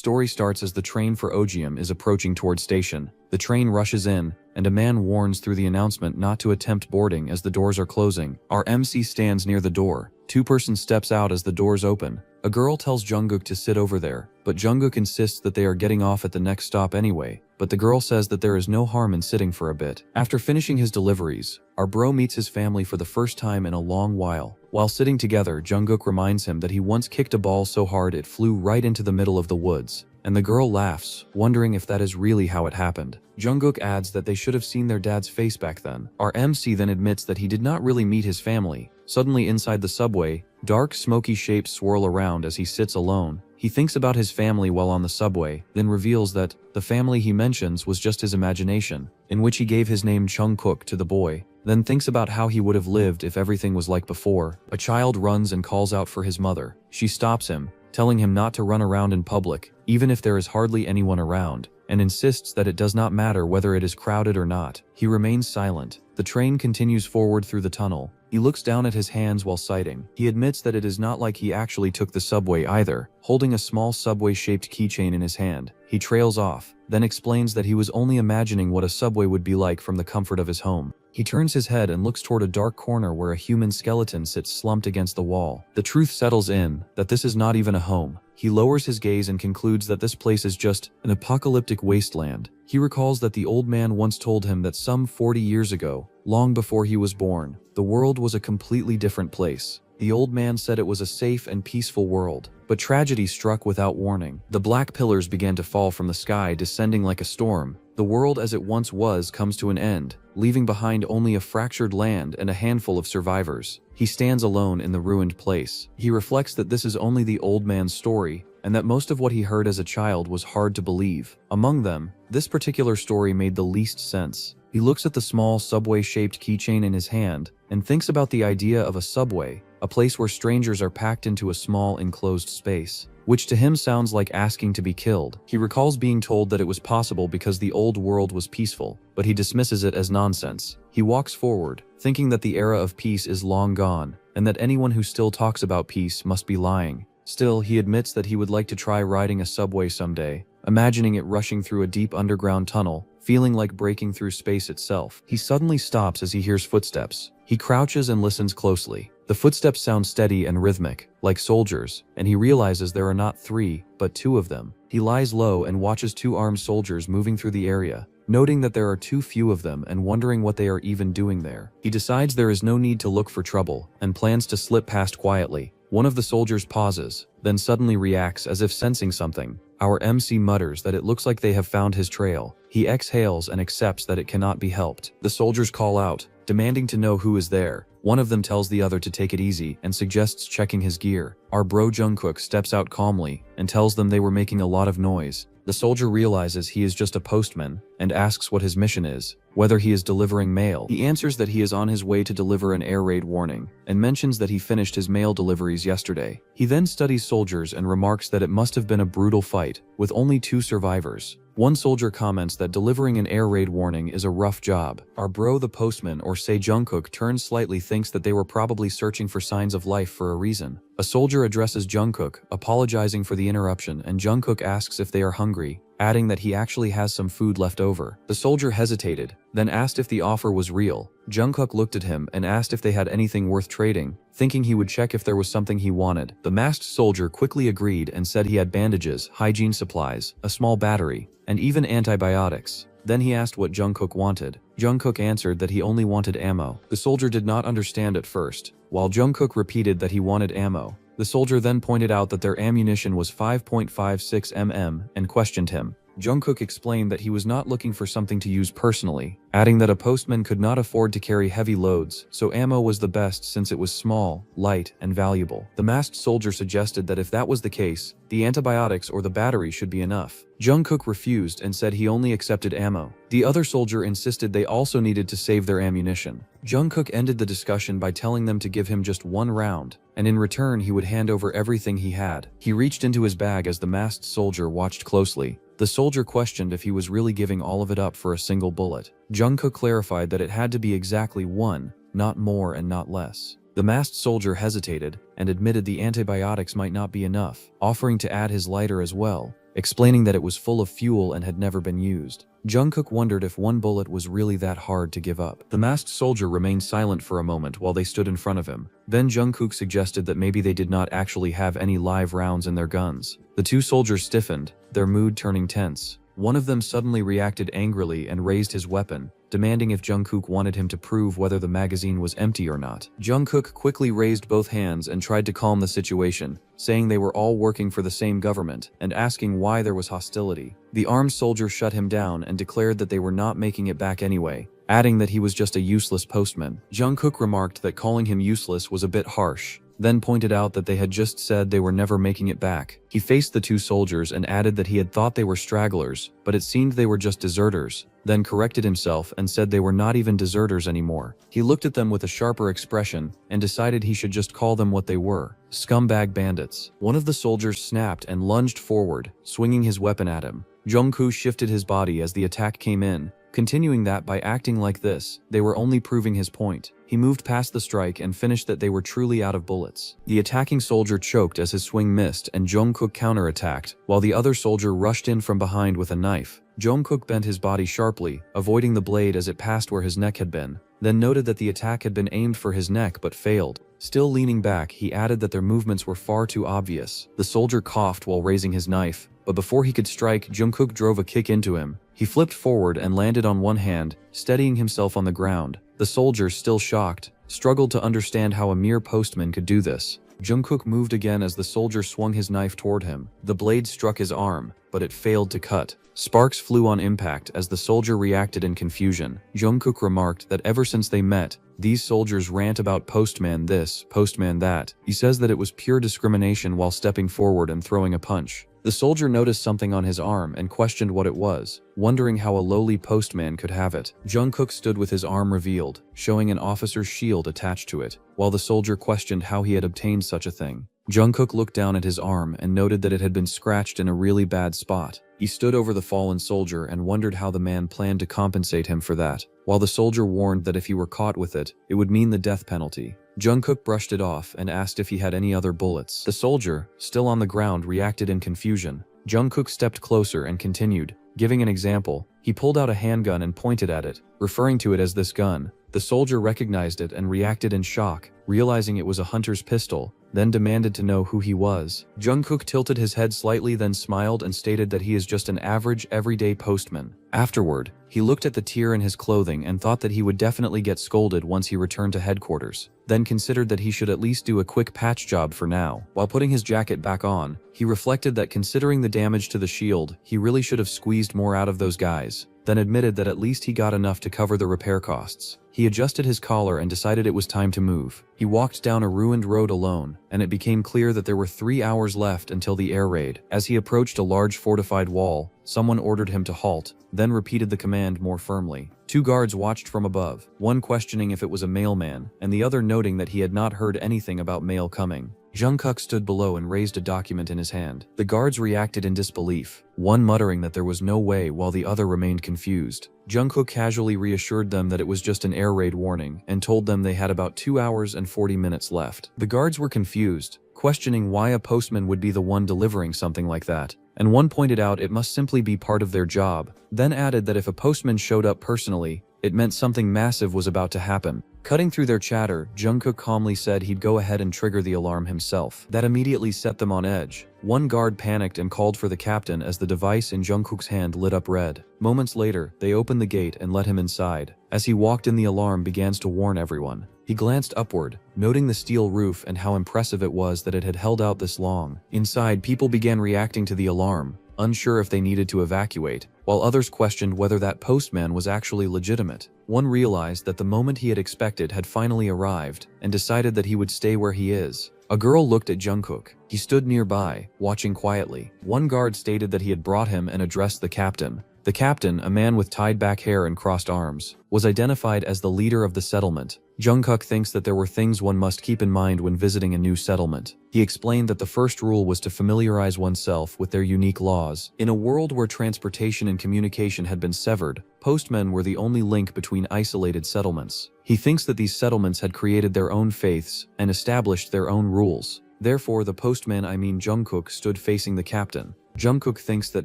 Story starts as the train for Ogium is approaching towards station. The train rushes in, and a man warns through the announcement not to attempt boarding as the doors are closing. Our MC stands near the door. Two-person steps out as the doors open. A girl tells Jungkook to sit over there, but Jungkook insists that they are getting off at the next stop anyway. But the girl says that there is no harm in sitting for a bit. After finishing his deliveries, our bro meets his family for the first time in a long while. While sitting together, Jungkook reminds him that he once kicked a ball so hard it flew right into the middle of the woods. And the girl laughs, wondering if that is really how it happened. Jungkook adds that they should have seen their dad's face back then. Our MC then admits that he did not really meet his family. Suddenly inside the subway, dark smoky shapes swirl around as he sits alone. He thinks about his family while on the subway, then reveals that the family he mentions was just his imagination, in which he gave his name Jungkook to the boy. Then thinks about how he would have lived if everything was like before. A child runs and calls out for his mother. She stops him, telling him not to run around in public, even if there is hardly anyone around, and insists that it does not matter whether it is crowded or not. He remains silent. The train continues forward through the tunnel. He looks down at his hands while sighting. He admits that it is not like he actually took the subway either, holding a small subway-shaped keychain in his hand. He trails off, then explains that he was only imagining what a subway would be like from the comfort of his home. He turns his head and looks toward a dark corner where a human skeleton sits slumped against the wall. The truth settles in that this is not even a home. He lowers his gaze and concludes that this place is just an apocalyptic wasteland. He recalls that the old man once told him that some 40 years ago, long before he was born, the world was a completely different place. The old man said it was a safe and peaceful world, but tragedy struck without warning. The black pillars began to fall from the sky, descending like a storm. The world as it once was comes to an end, leaving behind only a fractured land and a handful of survivors. He stands alone in the ruined place. He reflects that this is only the old man's story, and that most of what he heard as a child was hard to believe. Among them, this particular story made the least sense. He looks at the small subway-shaped keychain in his hand and thinks about the idea of a subway, a place where strangers are packed into a small enclosed space, which to him sounds like asking to be killed. He recalls being told that it was possible because the old world was peaceful, but he dismisses it as nonsense. He walks forward, thinking that the era of peace is long gone, and that anyone who still talks about peace must be lying. Still, he admits that he would like to try riding a subway someday, imagining it rushing through a deep underground tunnel, feeling like breaking through space itself. He suddenly stops as he hears footsteps. He crouches and listens closely. The footsteps sound steady and rhythmic, like soldiers, and he realizes there are not 3, but 2 of them. He lies low and watches 2 armed soldiers moving through the area, noting that there are too few of them and wondering what they are even doing there. He decides there is no need to look for trouble, and plans to slip past quietly. One of the soldiers pauses, then suddenly reacts as if sensing something. Our MC mutters that it looks like they have found his trail. He exhales and accepts that it cannot be helped. The soldiers call out, demanding to know who is there. One of them tells the other to take it easy and suggests checking his gear. Our bro Jungkook steps out calmly and tells them they were making a lot of noise. The soldier realizes he is just a postman and asks what his mission is, whether he is delivering mail. He answers that he is on his way to deliver an air raid warning, and mentions that he finished his mail deliveries yesterday. He then studies soldiers and remarks that it must have been a brutal fight, with only 2 survivors. One soldier comments that delivering an air raid warning is a rough job. Our bro the postman, or say Jungkook, turns slightly, thinks that they were probably searching for signs of life for a reason. A soldier addresses Jungkook, apologizing for the interruption, and Jungkook asks if they are hungry, adding that he actually has some food left over. The soldier hesitated, then asked if the offer was real. Jungkook looked at him and asked if they had anything worth trading, thinking he would check if there was something he wanted. The masked soldier quickly agreed and said he had bandages, hygiene supplies, a small battery, and even antibiotics. Then he asked what Jungkook wanted. Jungkook answered that he only wanted ammo. The soldier did not understand at first, while Jungkook repeated that he wanted ammo. The soldier then pointed out that their ammunition was 5.56 mm and questioned him. Jungkook explained that he was not looking for something to use personally, adding that a postman could not afford to carry heavy loads, so ammo was the best since it was small, light, and valuable. The masked soldier suggested that if that was the case, the antibiotics or the battery should be enough. Jungkook refused and said he only accepted ammo. The other soldier insisted they also needed to save their ammunition. Jungkook ended the discussion by telling them to give him just 1 round, and in return he would hand over everything he had. He reached into his bag as the masked soldier watched closely. The soldier questioned if he was really giving all of it up for a single bullet. Jungkook clarified that it had to be exactly 1, not more and not less. The masked soldier hesitated and admitted the antibiotics might not be enough, offering to add his lighter as well. explaining that it was full of fuel and had never been used. Jungkook wondered if one bullet was really that hard to give up. The masked soldier remained silent for a moment while they stood in front of him. Then Jungkook suggested that maybe they did not actually have any live rounds in their guns. The two soldiers stiffened, their mood turning tense. One of them suddenly reacted angrily and raised his weapon, demanding if Jungkook wanted him to prove whether the magazine was empty or not. Jungkook quickly raised both hands and tried to calm the situation, saying they were all working for the same government, and asking why there was hostility. The armed soldier shut him down and declared that they were not making it back anyway, adding that he was just a useless postman. Jungkook remarked that calling him useless was a bit harsh, then pointed out that they had just said they were never making it back. He faced the two soldiers and added that he had thought they were stragglers, but it seemed they were just deserters, then corrected himself and said they were not even deserters anymore. He looked at them with a sharper expression and decided he should just call them what they were: scumbag bandits. One of the soldiers snapped and lunged forward, swinging his weapon at him. Jungkook shifted his body as the attack came in, continuing that by acting like this, they were only proving his point. He moved past the strike and finished that they were truly out of bullets. The attacking soldier choked as his swing missed and Jungkook counterattacked, while the other soldier rushed in from behind with a knife. Jungkook bent his body sharply, avoiding the blade as it passed where his neck had been, then noted that the attack had been aimed for his neck but failed. Still leaning back, he added that their movements were far too obvious. The soldier coughed while raising his knife, but before he could strike, Jungkook drove a kick into him. He flipped forward and landed on one hand, steadying himself on the ground. The soldier, still shocked, struggled to understand how a mere postman could do this. Jungkook moved again as the soldier swung his knife toward him. The blade struck his arm, but it failed to cut. Sparks flew on impact as the soldier reacted in confusion. Jungkook remarked that ever since they met, these soldiers rant about postman this, postman that. He says that it was pure discrimination while stepping forward and throwing a punch. The soldier noticed something on his arm and questioned what it was, wondering how a lowly postman could have it. Jungkook stood with his arm revealed, showing an officer's shield attached to it, while the soldier questioned how he had obtained such a thing. Jungkook looked down at his arm and noted that it had been scratched in a really bad spot. He stood over the fallen soldier and wondered how the man planned to compensate him for that, while the soldier warned that if he were caught with it, it would mean the death penalty. Jungkook brushed it off and asked if he had any other bullets. The soldier, still on the ground, reacted in confusion. Jungkook stepped closer and continued, giving an example. He pulled out a handgun and pointed at it, referring to it as this gun. The soldier recognized it and reacted in shock, realizing it was a hunter's pistol, then demanded to know who he was. Jungkook tilted his head slightly, then smiled and stated that he is just an average, everyday postman. Afterward, he looked at the tear in his clothing and thought that he would definitely get scolded once he returned to headquarters, then considered that he should at least do a quick patch job for now. While putting his jacket back on, he reflected that considering the damage to the shield, he really should have squeezed more out of those guys, then admitted that at least he got enough to cover the repair costs. He adjusted his collar and decided it was time to move. He walked down a ruined road alone, and it became clear that there were 3 hours left until the air raid. As he approached a large fortified wall, someone ordered him to halt, then repeated the command more firmly. 2 guards watched from above, one questioning if it was a mailman, and the other noting that he had not heard anything about mail coming. Jungkook stood below and raised a document in his hand. The guards reacted in disbelief, one muttering that there was no way while the other remained confused. Jungkook casually reassured them that it was just an air raid warning and told them they had about 2 hours and 40 minutes left. The guards were confused, questioning why a postman would be the one delivering something like that, and one pointed out it must simply be part of their job, then added that if a postman showed up personally, it meant something massive was about to happen. Cutting through their chatter, Jungkook calmly said he'd go ahead and trigger the alarm himself. That immediately set them on edge. One guard panicked and called for the captain as the device in Jungkook's hand lit up red. Moments later, they opened the gate and let him inside. As he walked in, the alarm began to warn everyone. He glanced upward, noting the steel roof and how impressive it was that it had held out this long. Inside, people began reacting to the alarm, unsure if they needed to evacuate, while others questioned whether that postman was actually legitimate. One realized that the moment he had expected had finally arrived, and decided that he would stay where he is. A girl looked at Jungkook. He stood nearby, watching quietly. One guard stated that he had brought him and addressed the captain. The captain, a man with tied-back hair and crossed arms, was identified as the leader of the settlement. Jungkook thinks that there were things one must keep in mind when visiting a new settlement. He explained that the first rule was to familiarize oneself with their unique laws. In a world where transportation and communication had been severed, postmen were the only link between isolated settlements. He thinks that these settlements had created their own faiths and established their own rules. Therefore, the postman, Jungkook, stood facing the captain. Jungkook thinks that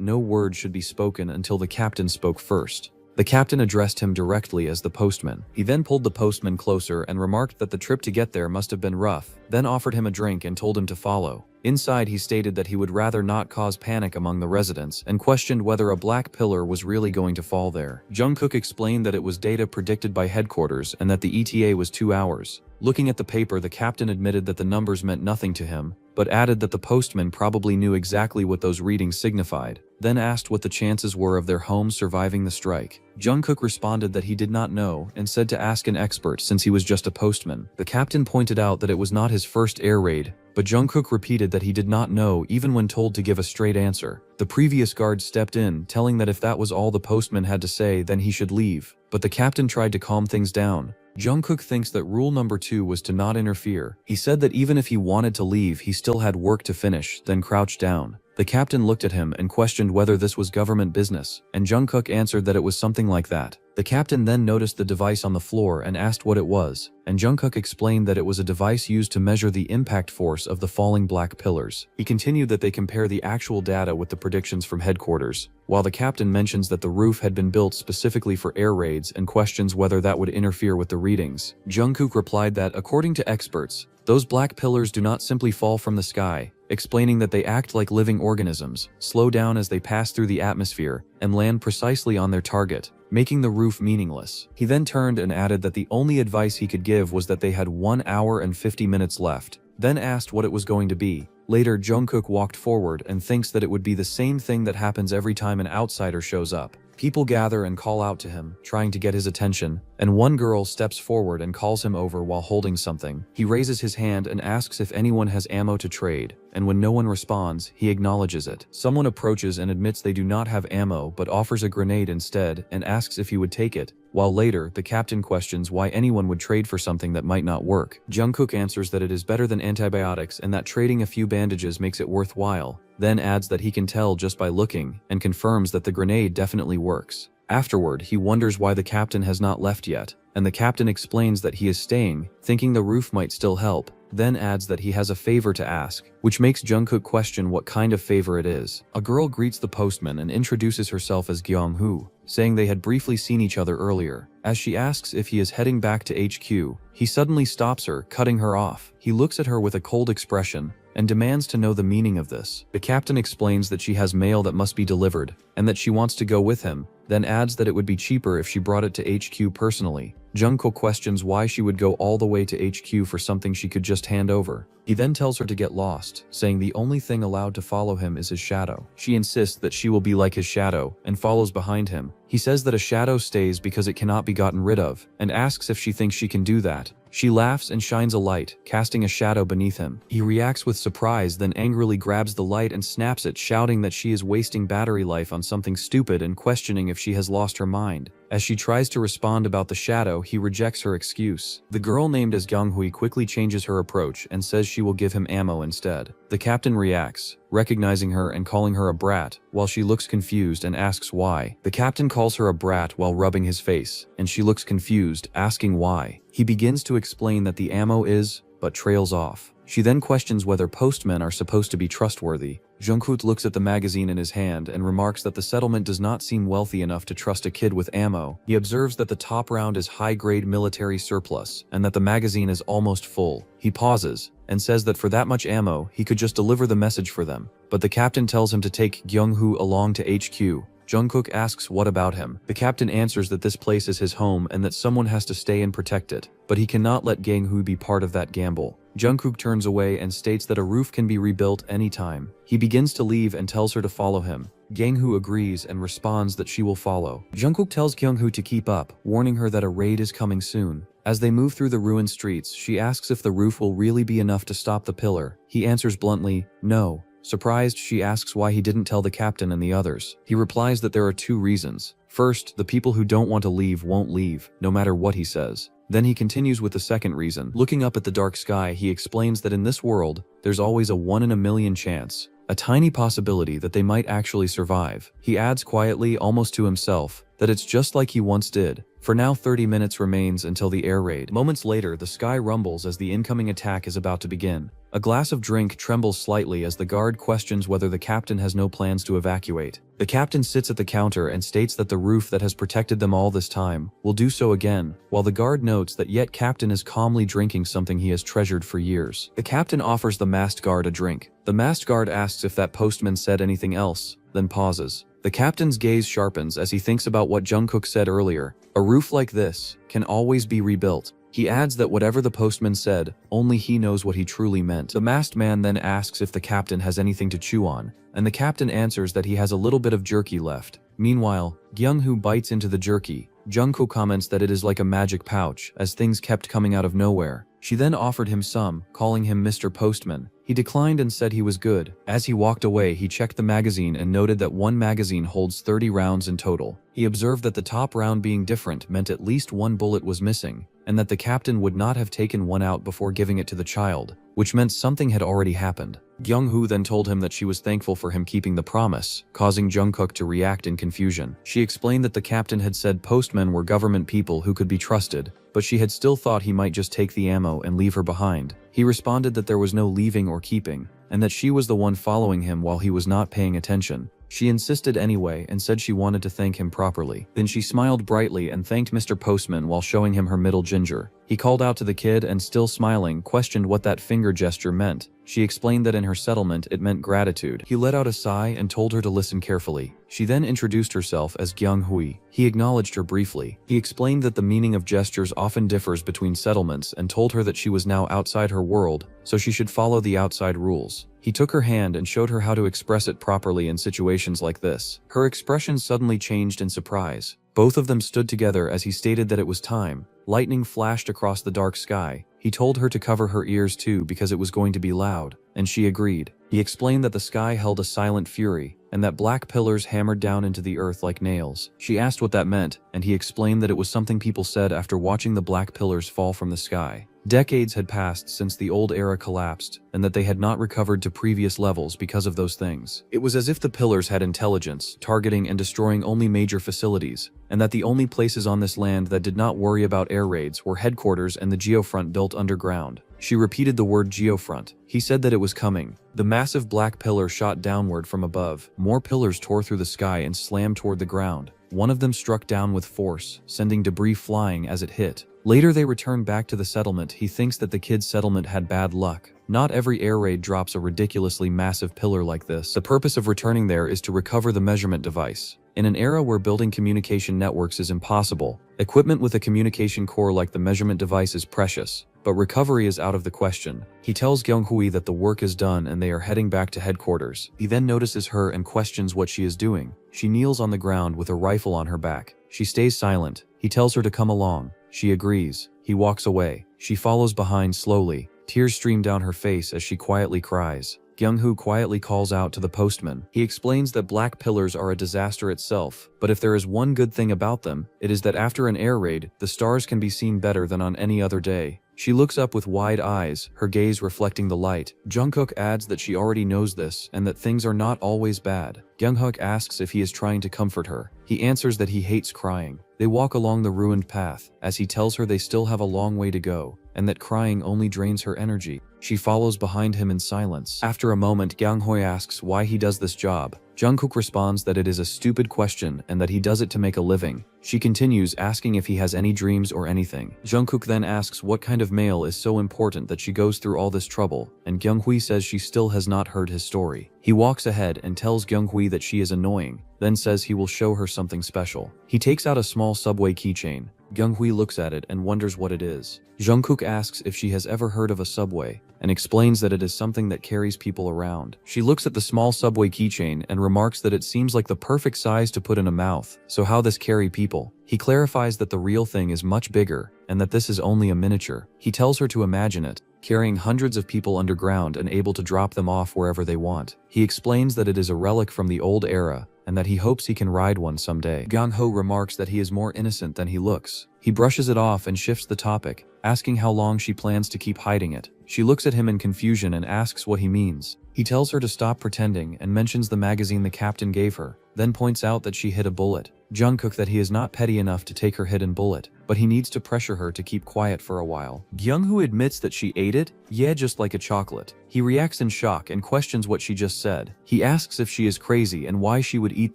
no word should be spoken until the captain spoke first. The captain addressed him directly as the postman. He then pulled the postman closer and remarked that the trip to get there must have been rough, then offered him a drink and told him to follow. Inside, he stated that he would rather not cause panic among the residents and questioned whether a black pillar was really going to fall there. Jungkook explained that it was data predicted by headquarters and that the ETA was 2 hours. Looking at the paper, the captain admitted that the numbers meant nothing to him, but added that the postman probably knew exactly what those readings signified, then asked what the chances were of their home surviving the strike. Jungkook responded that he did not know and said to ask an expert since he was just a postman. The captain pointed out that it was not his first air raid, but Jungkook repeated that he did not know even when told to give a straight answer. The previous guard stepped in, telling that if that was all the postman had to say, then he should leave, but the captain tried to calm things down. Jungkook thinks that rule number 2 was to not interfere. He said that even if he wanted to leave, he still had work to finish, then crouched down. The captain looked at him and questioned whether this was government business, and Jungkook answered that it was something like that. The captain then noticed the device on the floor and asked what it was, and Jungkook explained that it was a device used to measure the impact force of the falling black pillars. He continued that they compare the actual data with the predictions from headquarters, while the captain mentions that the roof had been built specifically for air raids and questions whether that would interfere with the readings. Jungkook replied that, according to experts, those black pillars do not simply fall from the sky, explaining that they act like living organisms, slow down as they pass through the atmosphere, and land precisely on their target, making the roof meaningless. He then turned and added that the only advice he could give was that they had 1 hour and 50 minutes left, then asked what it was going to be. Later, Jungkook walked forward and thinks that it would be the same thing that happens every time an outsider shows up. People gather and call out to him, trying to get his attention, and one girl steps forward and calls him over while holding something. He raises his hand and asks if anyone has ammo to trade, and when no one responds, he acknowledges it. Someone approaches and admits they do not have ammo but offers a grenade instead and asks if he would take it, while later, the captain questions why anyone would trade for something that might not work. Jungkook answers that it is better than antibiotics and that trading a few bandages makes it worthwhile, then adds that he can tell just by looking, and confirms that the grenade definitely works. Afterward, he wonders why the captain has not left yet, and the captain explains that he is staying, thinking the roof might still help, then adds that he has a favor to ask, which makes Jungkook question what kind of favor it is. A girl greets the postman and introduces herself as Gyeong-hoo, saying they had briefly seen each other earlier. As she asks if he is heading back to HQ, he suddenly stops her, cutting her off. He looks at her with a cold expression and demands to know the meaning of this. The captain explains that she has mail that must be delivered, and that she wants to go with him, then adds that it would be cheaper if she brought it to HQ personally. Jungkook questions why she would go all the way to HQ for something she could just hand over. He then tells her to get lost, saying the only thing allowed to follow him is his shadow. She insists that she will be like his shadow, and follows behind him. He says that a shadow stays because it cannot be gotten rid of, and asks if she thinks she can do that. She laughs and shines a light, casting a shadow beneath him. He reacts with surprise, then angrily grabs the light and snaps it, shouting that she is wasting battery life on something stupid and questioning if she has lost her mind. As she tries to respond about the shadow, he rejects her excuse. The girl named as Gyeong-hui quickly changes her approach and says she will give him ammo instead. The captain reacts, recognizing her and calling her a brat, while she looks confused and asks why. The captain calls her a brat while rubbing his face, and she looks confused, asking why. He begins to explain that the ammo is, but trails off. She then questions whether postmen are supposed to be trustworthy. Jungkook looks at the magazine in his hand and remarks that the settlement does not seem wealthy enough to trust a kid with ammo. He observes that the top round is high-grade military surplus, and that the magazine is almost full. He pauses, and says that for that much ammo, he could just deliver the message for them. But the captain tells him to take Gyeong-hoo along to HQ. Jungkook asks what about him. The captain answers that this place is his home and that someone has to stay and protect it, but he cannot let Gyeong-hoo be part of that gamble. Jungkook turns away and states that a roof can be rebuilt anytime. He begins to leave and tells her to follow him. Gyeong-hoo agrees and responds that she will follow. Jungkook tells Gyeong-hoo to keep up, warning her that a raid is coming soon. As they move through the ruined streets, she asks if the roof will really be enough to stop the pillar. He answers bluntly, no. Surprised, she asks why he didn't tell the captain and the others. He replies that there are 2 reasons. First, the people who don't want to leave won't leave, no matter what he says. Then he continues with the second reason. Looking up at the dark sky, he explains that in this world, there's always a 1 in a million chance, a tiny possibility that they might actually survive. He adds quietly, almost to himself, that it's just like he once did. For now 30 minutes remains until the air raid. Moments later, the sky rumbles as the incoming attack is about to begin. A glass of drink trembles slightly as the guard questions whether the captain has no plans to evacuate. The captain sits at the counter and states that the roof that has protected them all this time will do so again, while the guard notes that yet captain is calmly drinking something he has treasured for years. The captain offers the masked guard a drink. The masked guard asks if that postman said anything else, then pauses. The captain's gaze sharpens as he thinks about what Jungkook said earlier. A roof like this can always be rebuilt. He adds that whatever the postman said, only he knows what he truly meant. The masked man then asks if the captain has anything to chew on, and the captain answers that he has a little bit of jerky left. Meanwhile, Kyung-hoo bites into the jerky. Jungkook comments that it is like a magic pouch, as things kept coming out of nowhere. She then offered him some, calling him Mr. Postman. He declined and said he was good. As he walked away, he checked the magazine and noted that one magazine holds 30 rounds in total. He observed that the top round being different meant at least one bullet was missing, and that the captain would not have taken one out before giving it to the child, which meant something had already happened. Kyung-hoo then told him that she was thankful for him keeping the promise, causing Jungkook to react in confusion. She explained that the captain had said postmen were government people who could be trusted, but she had still thought he might just take the ammo and leave her behind. He responded that there was no leaving or keeping, and that she was the one following him while he was not paying attention. She insisted anyway and said she wanted to thank him properly. Then she smiled brightly and thanked Mr. Postman while showing him her middle ginger. He called out to the kid and, still smiling, questioned what that finger gesture meant. She explained that in her settlement it meant gratitude. He let out a sigh and told her to listen carefully. She then introduced herself as Kyung-hui. He acknowledged her briefly. He explained that the meaning of gestures often differs between settlements and told her that she was now outside her world, so she should follow the outside rules. He took her hand and showed her how to express it properly in situations like this. Her expression suddenly changed in surprise. Both of them stood together as he stated that it was time. Lightning flashed across the dark sky. He told her to cover her ears too because it was going to be loud, and she agreed. He explained that the sky held a silent fury, and that black pillars hammered down into the earth like nails. She asked what that meant, and he explained that it was something people said after watching the black pillars fall from the sky. Decades had passed since the old era collapsed, and that they had not recovered to previous levels because of those things. It was as if the pillars had intelligence, targeting and destroying only major facilities, and that the only places on this land that did not worry about air raids were headquarters and the geofront built underground. She repeated the word geofront. He said that it was coming. The massive black pillar shot downward from above. More pillars tore through the sky and slammed toward the ground. One of them struck down with force, sending debris flying as it hit. Later they returned back to the settlement. He thinks that the kid's settlement had bad luck. Not every air raid drops a ridiculously massive pillar like this. The purpose of returning there is to recover the measurement device. In an era where building communication networks is impossible, equipment with a communication core like the measurement device is precious, but recovery is out of the question. He tells Kyung-hui that the work is done and they are heading back to headquarters. He then notices her and questions what she is doing. She kneels on the ground with a rifle on her back. She stays silent. He tells her to come along. She agrees. He walks away. She follows behind slowly. Tears stream down her face as she quietly cries. Kyung-hoo quietly calls out to the postman. He explains that black pillars are a disaster itself, but if there is one good thing about them, it is that after an air raid, the stars can be seen better than on any other day. She looks up with wide eyes, her gaze reflecting the light. Jungkook adds that she already knows this and that things are not always bad. Kyung-hook asks if he is trying to comfort her. He answers that he hates crying. They walk along the ruined path, as he tells her they still have a long way to go, and that crying only drains her energy. She follows behind him in silence. After a moment, Kyung-hoi asks why he does this job. Jungkook responds that it is a stupid question and that he does it to make a living. She continues asking if he has any dreams or anything. Jungkook then asks what kind of mail is so important that she goes through all this trouble, and Kyung-hui says she still has not heard his story. He walks ahead and tells Kyung-hui that she is annoying, then says he will show her something special. He takes out a small subway keychain. Kyung-hui looks at it and wonders what it is. Jungkook asks if she has ever heard of a subway, and explains that it is something that carries people around. She looks at the small subway keychain and remarks that it seems like the perfect size to put in a mouth, so how this carry people? He clarifies that the real thing is much bigger, and that this is only a miniature. He tells her to imagine it, carrying hundreds of people underground and able to drop them off wherever they want. He explains that it is a relic from the old era, and that he hopes he can ride one someday. Kyung-ho remarks that he is more innocent than he looks. He brushes it off and shifts the topic, asking how long she plans to keep hiding it. She looks at him in confusion and asks what he means. He tells her to stop pretending and mentions the magazine the captain gave her, then points out that she hid a bullet. Jungkook that he is not petty enough to take her hidden bullet, but he needs to pressure her to keep quiet for a while. Kyunghoo admits that she ate it, yeah, just like a chocolate. He reacts in shock and questions what she just said. He asks if she is crazy and why she would eat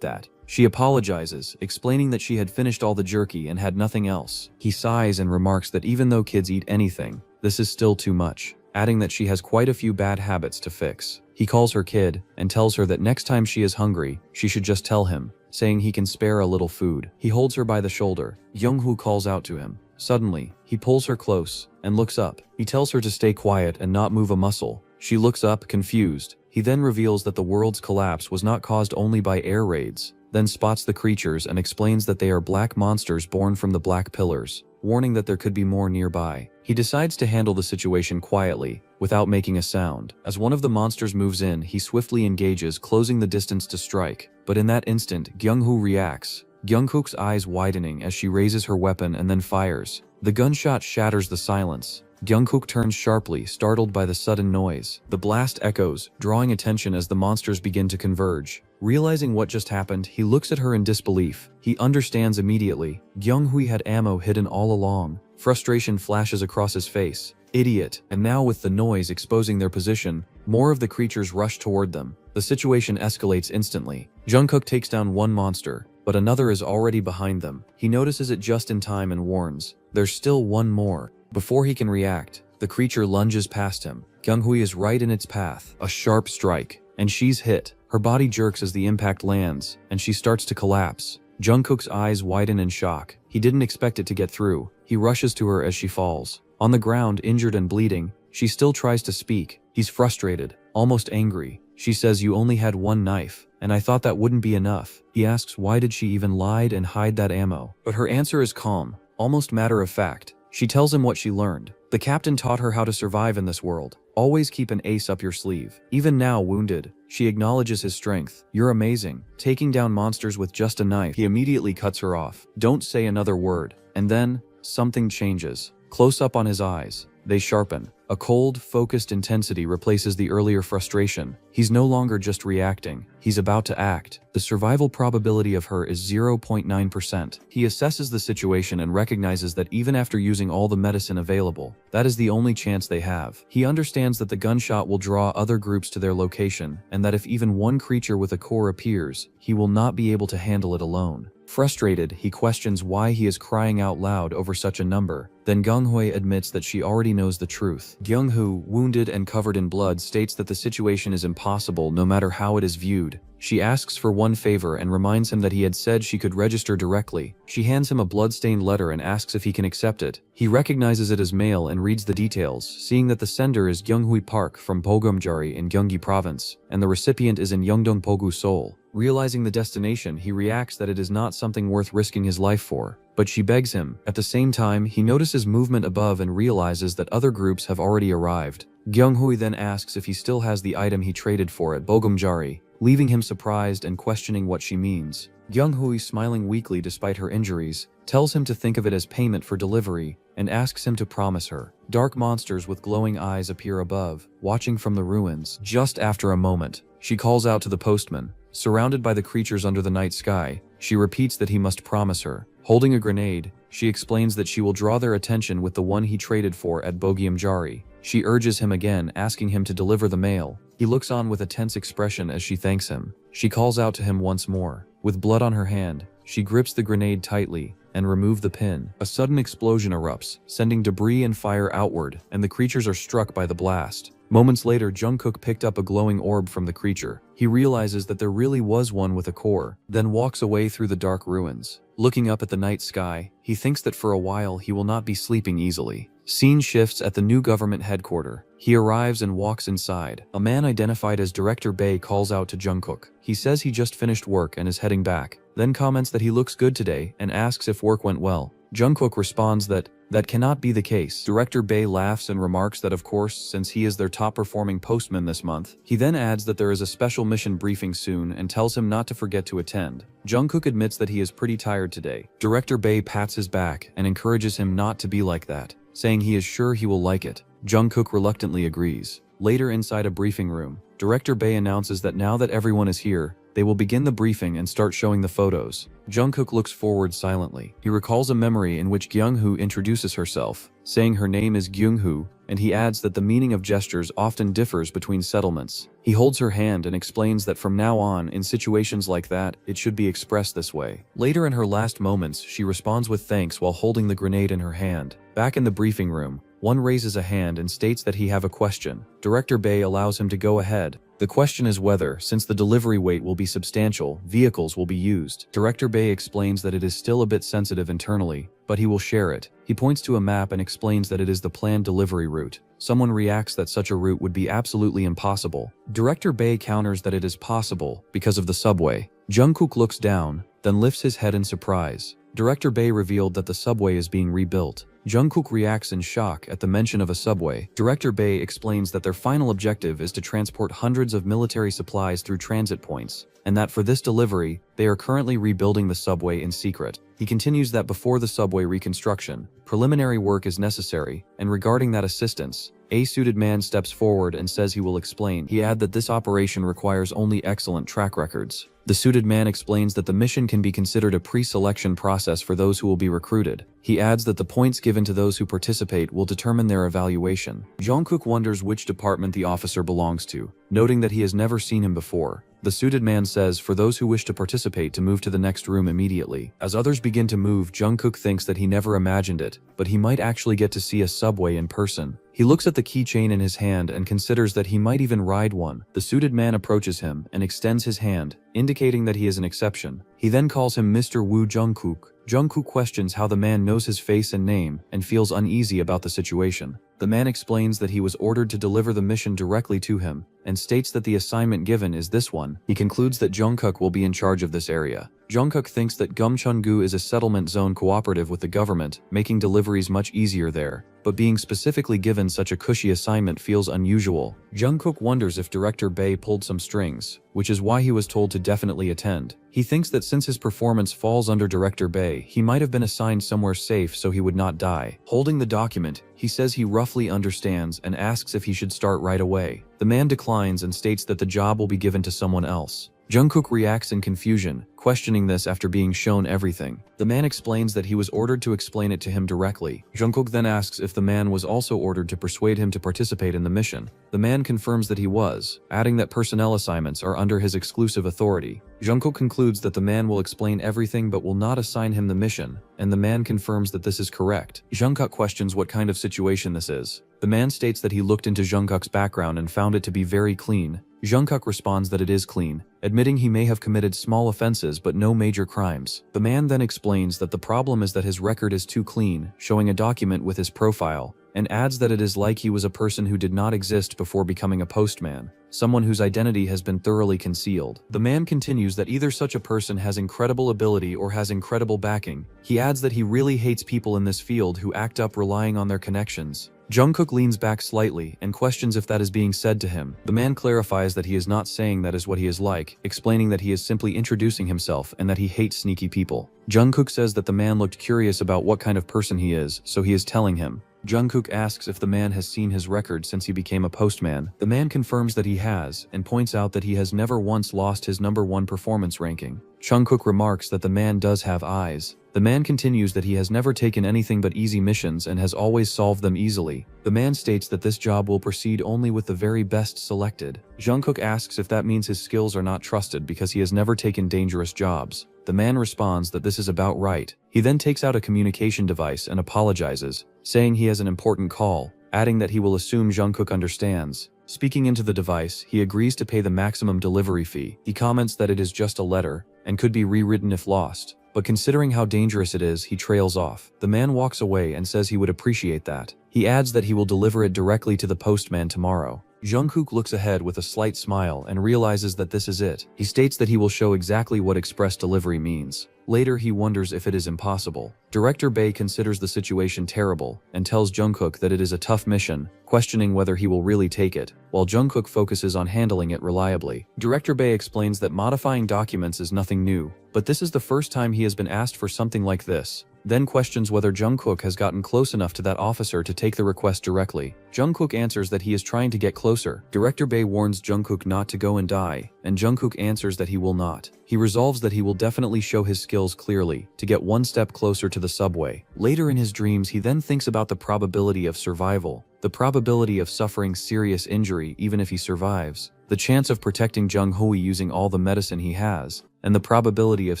that. She apologizes, explaining that she had finished all the jerky and had nothing else. He sighs and remarks that even though kids eat anything, this is still too much, adding that she has quite a few bad habits to fix. He calls her kid and tells her that next time she is hungry, she should just tell him, saying he can spare a little food. He holds her by the shoulder. Kyunghoo calls out to him. Suddenly, he pulls her close and looks up. He tells her to stay quiet and not move a muscle. She looks up, confused. He then reveals that the world's collapse was not caused only by air raids, then spots the creatures and explains that they are black monsters born from the black pillars, warning that there could be more nearby. He decides to handle the situation quietly, without making a sound. As one of the monsters moves in, he swiftly engages, closing the distance to strike. But in that instant, Kyunghoo reacts, Jungkook's eyes widening as she raises her weapon and then fires. The gunshot shatters the silence. Jungkook turns sharply, startled by the sudden noise. The blast echoes, drawing attention as the monsters begin to converge. Realizing what just happened, he looks at her in disbelief. He understands immediately. Kyunghoo had ammo hidden all along. Frustration flashes across his face. Idiot. And now with the noise exposing their position, more of the creatures rush toward them. The situation escalates instantly. Jungkook takes down one monster, but another is already behind them. He notices it just in time and warns, there's still one more. Before he can react, the creature lunges past him. Kyunghoo is right in its path. A sharp strike, and she's hit. Her body jerks as the impact lands, and she starts to collapse. Jungkook's eyes widen in shock. He didn't expect it to get through. He rushes to her as she falls. On the ground, injured and bleeding, she still tries to speak. He's frustrated, almost angry. She says, "You only had one knife, and I thought that wouldn't be enough." He asks why did she even lie and hide that ammo. But her answer is calm, almost matter of fact. She tells him what she learned. The captain taught her how to survive in this world. Always keep an ace up your sleeve. Even now wounded, she acknowledges his strength. "You're amazing, taking down monsters with just a knife." He immediately cuts her off. "Don't say another word." And then, something changes. Close up on his eyes, they sharpen. A cold, focused intensity replaces the earlier frustration. He's no longer just reacting, he's about to act. The survival probability of her is 0.9%. He assesses the situation and recognizes that even after using all the medicine available, that is the only chance they have. He understands that the gunshot will draw other groups to their location, and that if even one creature with a core appears, he will not be able to handle it alone. Frustrated, he questions why he is crying out loud over such a number. Then Kyunghoo admits that she already knows the truth. Kyunghoo, wounded and covered in blood, states that the situation is impossible no matter how it is viewed. She asks for one favor and reminds him that he had said she could register directly. She hands him a blood-stained letter and asks if he can accept it. He recognizes it as mail and reads the details, seeing that the sender is Gyeonghui Park from Bogumjari in Gyeonggi Province, and the recipient is in Yeongdong-pogu, Seoul. Realizing the destination, he reacts that it is not something worth risking his life for. But she begs him. At the same time, he notices movement above and realizes that other groups have already arrived. Kyunghoo then asks if he still has the item he traded for at Bogumjari, leaving him surprised and questioning what she means. Kyunghoo, smiling weakly despite her injuries, tells him to think of it as payment for delivery, and asks him to promise her. Dark monsters with glowing eyes appear above, watching from the ruins. Just after a moment, she calls out to the postman. Surrounded by the creatures under the night sky, she repeats that he must promise her. Holding a grenade, she explains that she will draw their attention with the one he traded for at Bogumjari. She urges him again, asking him to deliver the mail. He looks on with a tense expression as she thanks him. She calls out to him once more. With blood on her hand, she grips the grenade tightly and removes the pin. A sudden explosion erupts, sending debris and fire outward, and the creatures are struck by the blast. Moments later, Jungkook picked up a glowing orb from the creature. He realizes that there really was one with a core, then walks away through the dark ruins. Looking up at the night sky, he thinks that for a while he will not be sleeping easily. Scene shifts at the new government headquarters. He arrives and walks inside. A man identified as Director Bae calls out to Jungkook. He says he just finished work and is heading back, then comments that he looks good today and asks if work went well. Jungkook responds that cannot be the case. Director Bae laughs and remarks that of course, since he is their top-performing postman this month. He then adds that there is a special mission briefing soon and tells him not to forget to attend. Jungkook admits that he is pretty tired today. Director Bae pats his back and encourages him not to be like that, saying he is sure he will like it. Jungkook reluctantly agrees. Later inside a briefing room, Director Bae announces that now that everyone is here, They will begin the briefing and start showing the photos. Jungkook looks forward silently. He recalls a memory in which Kyungho introduces herself, saying her name is Kyungho, and he adds that the meaning of gestures often differs between settlements. He holds her hand and explains that from now on, in situations like that, it should be expressed this way. Later in her last moments, she responds with thanks while holding the grenade in her hand. Back in the briefing room, one raises a hand and states that he have a question. Director Bae allows him to go ahead. The question is whether, since the delivery weight will be substantial, vehicles will be used. Director Bae explains that it is still a bit sensitive internally, but he will share it. He points to a map and explains that it is the planned delivery route. Someone reacts that such a route would be absolutely impossible. Director Bae counters that it is possible because of the subway. Jungkook looks down, then lifts his head in surprise. Director Bae revealed that the subway is being rebuilt. Jungkook reacts in shock at the mention of a subway. Director Bae explains that their final objective is to transport hundreds of military supplies through transit points, and that for this delivery, they are currently rebuilding the subway in secret. He continues that before the subway reconstruction, preliminary work is necessary, and regarding that assistance, a suited man steps forward and says he will explain. He adds that this operation requires only excellent track records. The suited man explains that the mission can be considered a pre-selection process for those who will be recruited. He adds that the points given to those who participate will determine their evaluation. Jungkook wonders which department the officer belongs to, noting that he has never seen him before. The suited man says for those who wish to participate to move to the next room immediately. As others begin to move, Jungkook thinks that he never imagined it, but he might actually get to see a subway in person. He looks at the keychain in his hand and considers that he might even ride one. The suited man approaches him and extends his hand, indicating that he is an exception. He then calls him Mr. Woo Jungkook. Jungkook questions how the man knows his face and name and feels uneasy about the situation. The man explains that he was ordered to deliver the mission directly to him and states that the assignment given is this one. He concludes that Jungkook will be in charge of this area. Jungkook thinks that Gumcheongu is a settlement zone cooperative with the government, making deliveries much easier there, but being specifically given such a cushy assignment feels unusual. Jungkook wonders if Director Bae pulled some strings, which is why he was told to definitely attend. He thinks that since his performance falls under Director Bae, he might have been assigned somewhere safe so he would not die. Holding the document, he says he roughly understands and asks if he should start right away. The man declines and states that the job will be given to someone else. Jungkook reacts in confusion, questioning this after being shown everything. The man explains that he was ordered to explain it to him directly. Jungkook then asks if the man was also ordered to persuade him to participate in the mission. The man confirms that he was, adding that personnel assignments are under his exclusive authority. Jungkook concludes that the man will explain everything but will not assign him the mission, and the man confirms that this is correct. Jungkook questions what kind of situation this is. The man states that he looked into Jungkook's background and found it to be very clean. Jungkook responds that it is clean, admitting he may have committed small offenses but no major crimes. The man then explains that the problem is that his record is too clean, showing a document with his profile, and adds that it is like he was a person who did not exist before becoming a postman, someone whose identity has been thoroughly concealed. The man continues that either such a person has incredible ability or has incredible backing. He adds that he really hates people in this field who act up relying on their connections. Jungkook leans back slightly and questions if that is being said to him. The man clarifies that he is not saying that is what he is like, explaining that he is simply introducing himself and that he hates sneaky people. Jungkook says that the man looked curious about what kind of person he is, so he is telling him. Jungkook asks if the man has seen his record since he became a postman. The man confirms that he has, and points out that he has never once lost his #1 performance ranking. Jungkook remarks that the man does have eyes. The man continues that he has never taken anything but easy missions and has always solved them easily. The man states that this job will proceed only with the very best selected. Jungkook asks if that means his skills are not trusted because he has never taken dangerous jobs. The man responds that this is about right. He then takes out a communication device and apologizes, saying he has an important call, adding that he will assume Jungkook understands. Speaking into the device, he agrees to pay the maximum delivery fee. He comments that it is just a letter, and could be rewritten if lost. But considering how dangerous it is, he trails off. The man walks away and says he would appreciate that. He adds that he will deliver it directly to the postman tomorrow. Jungkook looks ahead with a slight smile and realizes that this is it. He states that he will show exactly what express delivery means. Later, he wonders if it is impossible. Director Bae considers the situation terrible and tells Jungkook that it is a tough mission, questioning whether he will really take it, while Jungkook focuses on handling it reliably. Director Bae explains that modifying documents is nothing new, but this is the first time he has been asked for something like this. then questions whether Jungkook has gotten close enough to that officer to take the request directly. Jungkook answers that he is trying to get closer. Director Bae warns Jungkook not to go and die, and Jungkook answers that he will not. He resolves that he will definitely show his skills clearly, to get one step closer to the subway. Later in his dreams, he then thinks about the probability of survival, the probability of suffering serious injury even if he survives, the chance of protecting Jung Hui using all the medicine he has, and the probability of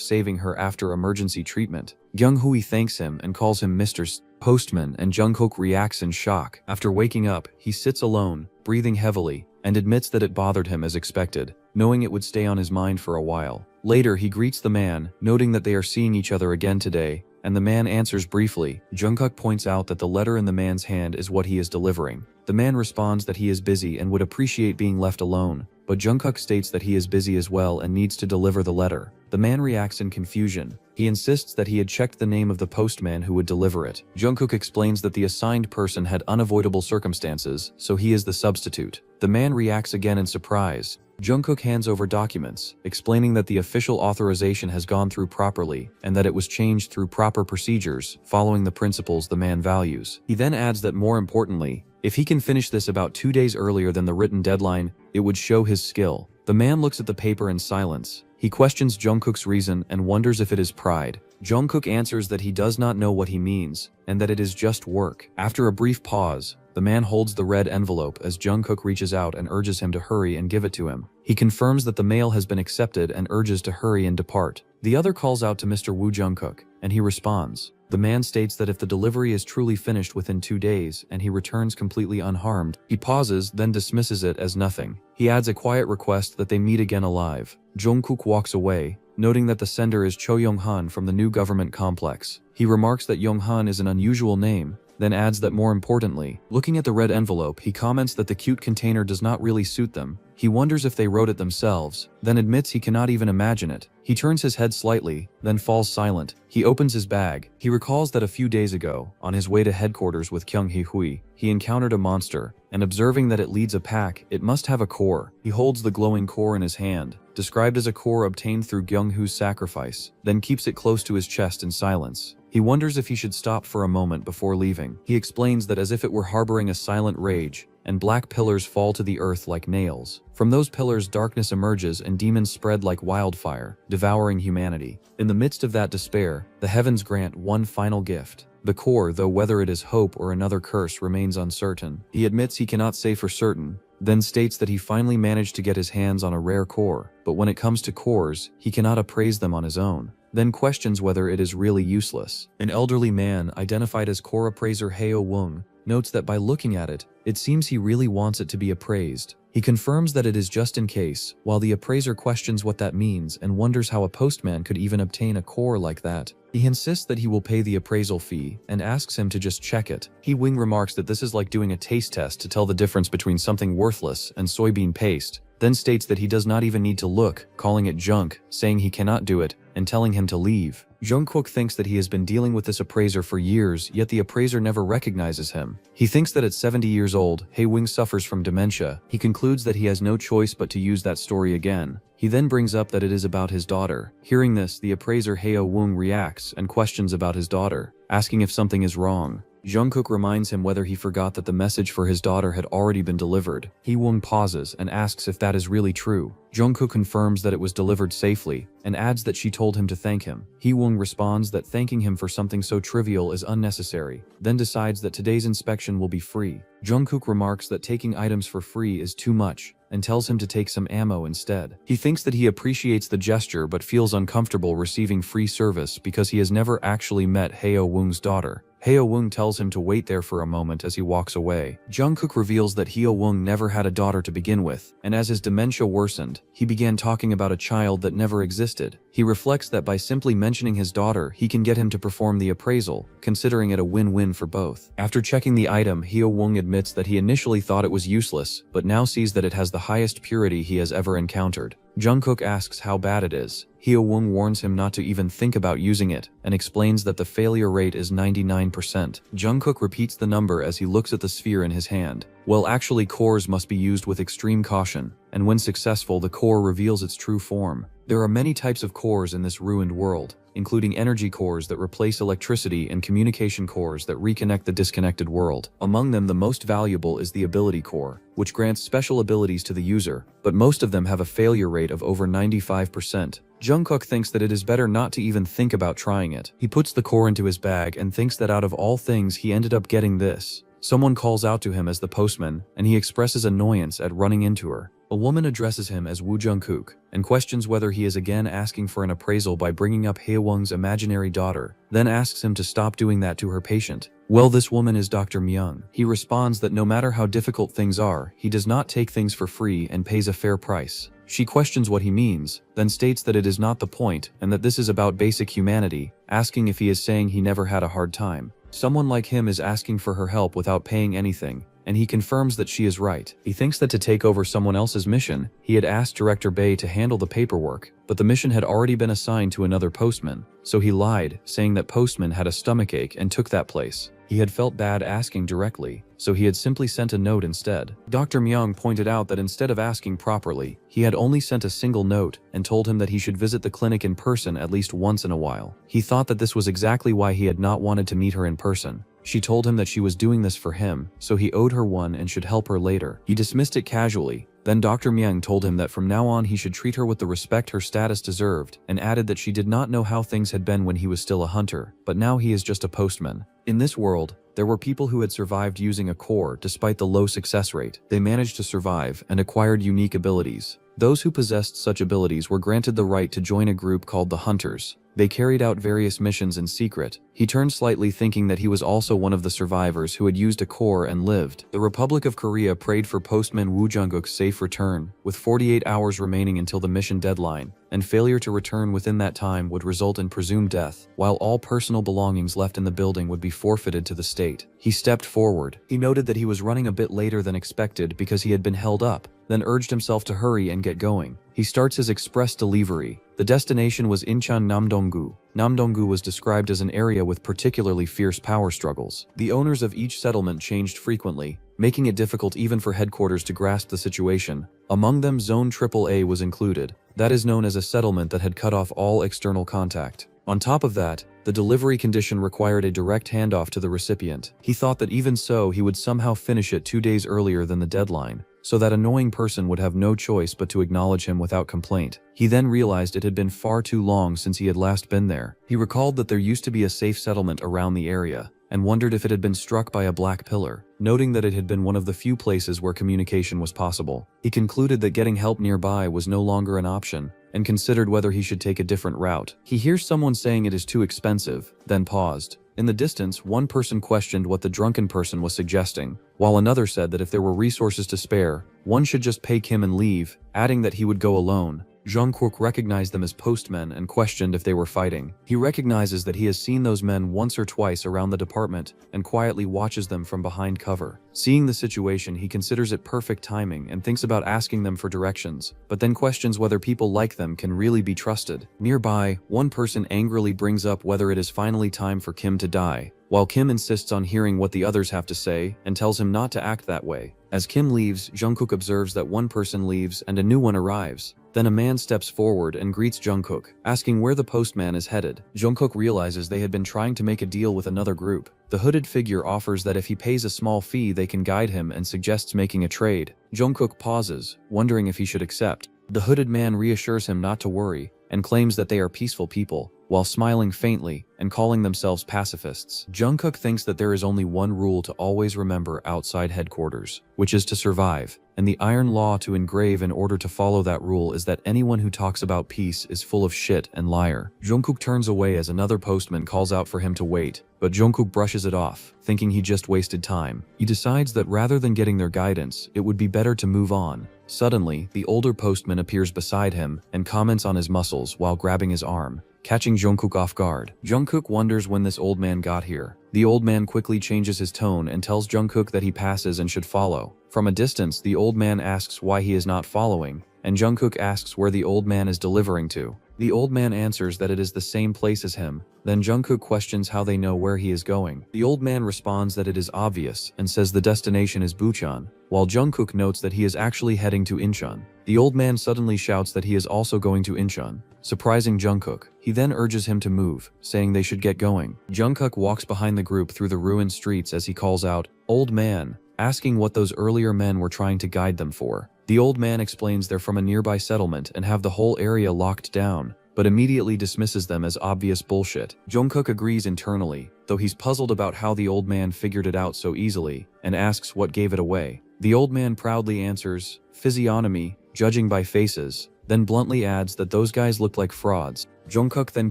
saving her after emergency treatment. Jung Hui thanks him and calls him Mr. Postman, and Jungkook reacts in shock. After waking up, he sits alone, breathing heavily, and admits that it bothered him as expected, knowing it would stay on his mind for a while. Later, he greets the man, noting that they are seeing each other again today, and the man answers briefly. Jungkook points out that the letter in the man's hand is what he is delivering. The man responds that he is busy and would appreciate being left alone, but Jungkook states that he is busy as well and needs to deliver the letter. The man reacts in confusion. He insists that he had checked the name of the postman who would deliver it. Jungkook explains that the assigned person had unavoidable circumstances, so he is the substitute. The man reacts again in surprise. Jungkook hands over documents, explaining that the official authorization has gone through properly and that it was changed through proper procedures, following the principles the man values. He then adds that more importantly, if he can finish this about 2 days earlier than the written deadline, it would show his skill. The man looks at the paper in silence. He questions Jungkook's reason and wonders if it is pride. Jungkook answers that he does not know what he means, and that it is just work. After a brief pause, the man holds the red envelope as Jungkook reaches out and urges him to hurry and give it to him. He confirms that the mail has been accepted and urges to hurry and depart. The other calls out to Mr. Woo Jungkook, and he responds. The man states that if the delivery is truly finished within 2 days and he returns completely unharmed, he pauses, then dismisses it as nothing. He adds a quiet request that they meet again alive. Jungkook walks away, noting that the sender is Cho Young-han from the new government complex. He remarks that Young-han is an unusual name, then adds that more importantly, looking at the red envelope, he comments that the cute container does not really suit them. He wonders if they wrote it themselves, then admits he cannot even imagine it. He turns his head slightly, then falls silent. He opens his bag. He recalls that a few days ago, on his way to headquarters with Kyung Hee-hui, he encountered a monster, and observing that it leads a pack, it must have a core. He holds the glowing core in his hand, described as a core obtained through Kyung-hoo's sacrifice, then keeps it close to his chest in silence. He wonders if he should stop for a moment before leaving. He explains that as if it were harboring a silent rage, and black pillars fall to the earth like nails. From those pillars darkness emerges and demons spread like wildfire, devouring humanity. In the midst of that despair, the heavens grant one final gift. The core, though whether it is hope or another curse, remains uncertain. He admits he cannot say for certain, then states that he finally managed to get his hands on a rare core, but when it comes to cores, he cannot appraise them on his own. Then questions whether it is really useless. An elderly man, identified as core appraiser Heo Wung, notes that by looking at it, it seems he really wants it to be appraised. He confirms that it is just in case, while the appraiser questions what that means and wonders how a postman could even obtain a core like that. He insists that he will pay the appraisal fee and asks him to just check it. Hee Wing remarks that this is like doing a taste test to tell the difference between something worthless and soybean paste, then states that he does not even need to look, calling it junk, saying he cannot do it, and telling him to leave. Jungkook thinks that he has been dealing with this appraiser for years, yet the appraiser never recognizes him. He thinks that at 70 years old, Hee Wing suffers from dementia. He concludes that he has no choice but to use that story again. He then brings up that it is about his daughter. Hearing this, the appraiser Heo Wung reacts and questions about his daughter, asking if something is wrong. Jungkook reminds him whether he forgot that the message for his daughter had already been delivered. Hee Wung pauses and asks if that is really true. Jungkook confirms that it was delivered safely, and adds that she told him to thank him. Hee Wung responds that thanking him for something so trivial is unnecessary, then decides that today's inspection will be free. Jungkook remarks that taking items for free is too much, and tells him to take some ammo instead. He thinks that he appreciates the gesture but feels uncomfortable receiving free service because he has never actually met Heo Wung's daughter. Heo Wung tells him to wait there for a moment as he walks away. Jungkook reveals that Heo Wung never had a daughter to begin with, and as his dementia worsened, he began talking about a child that never existed. He reflects that by simply mentioning his daughter, he can get him to perform the appraisal, considering it a win-win for both. After checking the item, Heo Wung admits that he initially thought it was useless, but now sees that it has the highest purity he has ever encountered. Jungkook asks how bad it is. Heo Wung warns him not to even think about using it, and explains that the failure rate is 99%. Jungkook repeats the number as he looks at the sphere in his hand. Well, actually, cores must be used with extreme caution, and when successful, the core reveals its true form. There are many types of cores in this ruined world, including energy cores that replace electricity and communication cores that reconnect the disconnected world. Among them, the most valuable is the ability core, which grants special abilities to the user, but most of them have a failure rate of over 95%. Jungkook thinks that it is better not to even think about trying it. He puts the core into his bag and thinks that out of all things he ended up getting this. Someone calls out to him as the postman, and he expresses annoyance at running into her. A woman addresses him as Woo Jungkook and questions whether he is again asking for an appraisal by bringing up Haewon's imaginary daughter, then asks him to stop doing that to her patient. Well, this woman is Dr. Myung. He responds that no matter how difficult things are, he does not take things for free and pays a fair price. She questions what he means, then states that it is not the point and that this is about basic humanity, asking if he is saying he never had a hard time. Someone like him is asking for her help without paying anything, and he confirms that she is right. He thinks that to take over someone else's mission, he had asked Director Bae to handle the paperwork, but the mission had already been assigned to another postman, so he lied, saying that Postman had a stomachache and took that place. He had felt bad asking directly, so he had simply sent a note instead. Dr. Myung pointed out that instead of asking properly, he had only sent a single note and told him that he should visit the clinic in person at least once in a while. He thought that this was exactly why he had not wanted to meet her in person. She told him that she was doing this for him, so he owed her one and should help her later. He dismissed it casually. Then Dr. Myung told him that from now on he should treat her with the respect her status deserved, and added that she did not know how things had been when he was still a hunter, but now he is just a postman. In this world, there were people who had survived using a core despite the low success rate. They managed to survive and acquired unique abilities. Those who possessed such abilities were granted the right to join a group called the Hunters. They carried out various missions in secret. He turned slightly, thinking that he was also one of the survivors who had used a core and lived. The Republic of Korea prayed for postman Woo Jungkook's safe return, with 48 hours remaining until the mission deadline, and failure to return within that time would result in presumed death, while all personal belongings left in the building would be forfeited to the state. He stepped forward. He noted that he was running a bit later than expected because he had been held up, then urged himself to hurry and get going. He starts his express delivery. The destination was Incheon Namdonggu. Namdonggu was described as an area with particularly fierce power struggles. The owners of each settlement changed frequently, making it difficult even for headquarters to grasp the situation. Among them, Zone AAA was included. That is known as a settlement that had cut off all external contact. On top of that, the delivery condition required a direct handoff to the recipient. He thought that even so, he would somehow finish it 2 days earlier than the deadline, so that annoying person would have no choice but to acknowledge him without complaint. He then realized it had been far too long since he had last been there. He recalled that there used to be a safe settlement around the area, and wondered if it had been struck by a black pillar, noting that it had been one of the few places where communication was possible. He concluded that getting help nearby was no longer an option, and considered whether he should take a different route. He hears someone saying it is too expensive, then paused. In the distance, one person questioned what the drunken person was suggesting, while another said that if there were resources to spare, one should just pay Kim and leave, adding that he would go alone. Jungkook recognized them as postmen and questioned if they were fighting. He recognizes that he has seen those men once or twice around the department and quietly watches them from behind cover. Seeing the situation, he considers it perfect timing and thinks about asking them for directions, but then questions whether people like them can really be trusted. Nearby, one person angrily brings up whether it is finally time for Kim to die, while Kim insists on hearing what the others have to say and tells him not to act that way. As Kim leaves, Jungkook observes that one person leaves and a new one arrives. Then a man steps forward and greets Jungkook, asking where the postman is headed. Jungkook realizes they had been trying to make a deal with another group. The hooded figure offers that if he pays a small fee they can guide him and suggests making a trade. Jungkook pauses, wondering if he should accept. The hooded man reassures him not to worry, and claims that they are peaceful people, while smiling faintly and calling themselves pacifists. Jungkook thinks that there is only one rule to always remember outside headquarters, which is to survive, and the iron law to engrave in order to follow that rule is that anyone who talks about peace is full of shit and liar. Jungkook turns away as another postman calls out for him to wait, but Jungkook brushes it off, thinking he just wasted time. He decides that rather than getting their guidance, it would be better to move on. Suddenly, the older postman appears beside him and comments on his muscles while grabbing his arm, catching Jungkook off guard. Jungkook wonders when this old man got here. The old man quickly changes his tone and tells Jungkook that he passes and should follow. From a distance, the old man asks why he is not following, and Jungkook asks where the old man is delivering to. The old man answers that it is the same place as him. Then Jungkook questions how they know where he is going. The old man responds that it is obvious and says the destination is Bucheon, while Jungkook notes that he is actually heading to Incheon. The old man suddenly shouts that he is also going to Incheon, surprising Jungkook. He then urges him to move, saying they should get going. Jungkook walks behind the group through the ruined streets as he calls out, "Old man," asking what those earlier men were trying to guide them for. The old man explains they're from a nearby settlement and have the whole area locked down, but immediately dismisses them as obvious bullshit. Jungkook agrees internally, though he's puzzled about how the old man figured it out so easily, and asks what gave it away. The old man proudly answers, "Physiognomy, judging by faces," then bluntly adds that those guys look like frauds. Jungkook then